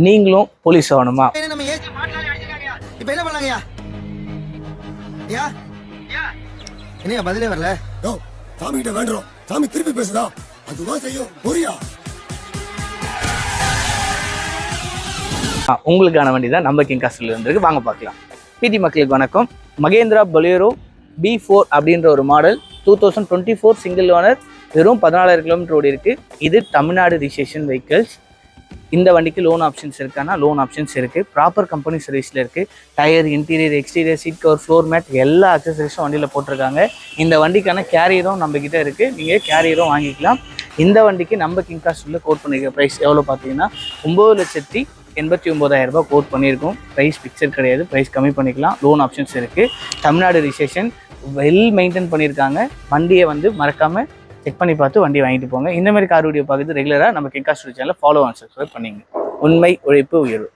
நீங்களும் போலீஸ் ஆகணுமா? இப்ப என்ன பண்ணலாங்கய்யா? என்ன பதிலே வரல? சாமி கிட்ட வேண்டுறோம், சாமி திருப்பி பேசுதா? அதுதான் செய்யும். புரியா? உங்களுக்கான வண்டி தான் நம்ம கிங் காஸ்ட்ல இருக்கு, வாங்க பார்க்கலாம். பிடி மக்களுக்கு வணக்கம். மகேந்திரா பொலேரோ B4 அப்படின்ற ஒரு மாடல் 2024 சிங்கிள் ஓனர், வெறும் 14,000 கிலோமீட்டர் ஓடி இருக்கு. இது தமிழ்நாடு ரிஜிஸ்ட்ரேஷன் வெஹிக்கிள்ஸ். இந்த வண்டிக்கு லோன் ஆப்ஷன்ஸ் இருக்கானா? லோன் ஆப்ஷன்ஸ் இருக்குது. ப்ராப்பர் கம்பெனி சர்வீஸில் இருக்குது. Tyre, interior, exterior, seat cover, floor mat எல்லா அக்சசரிஸும் வண்டியில் போட்டிருக்காங்க. இந்த வண்டிக்கான கேரியரும் நம்மக்கிட்ட இருக்குது. நீங்கள் கேரியரும் வாங்கிக்கலாம். இந்த வண்டிக்கு நம்ம கிங் காஸ்ட்டில் கோட் பண்ணியிருக்க ப்ரைஸ் எவ்வளோ பார்த்தீங்கன்னா 9,89,000 ரூபாய் கோட் பண்ணியிருக்கோம். ப்ரைஸ் பிக்சர் கிடையாது, ப்ரைஸ் கம்மி பண்ணிக்கலாம். லோன் ஆப்ஷன்ஸ் இருக்குது. தமிழ்நாடு ரிஜிஸ்ட்ரேஷன் வெல் மெயின்டைன் பண்ணியிருக்காங்க. வண்டியை மறக்காமல் செக் பண்ணி பார்த்து வண்டி வாங்கிட்டு போங்க. இந்த மாதிரி கார் வீடியோ பார்க்குறது ரெகுலராக நம்ம கிங் காஸ்ட் சேனலை ஃபாலோ அண்ட் சப்ஸ்கிரைப் பண்ணிங்க. உண்மை உழைப்பு உயர்வு.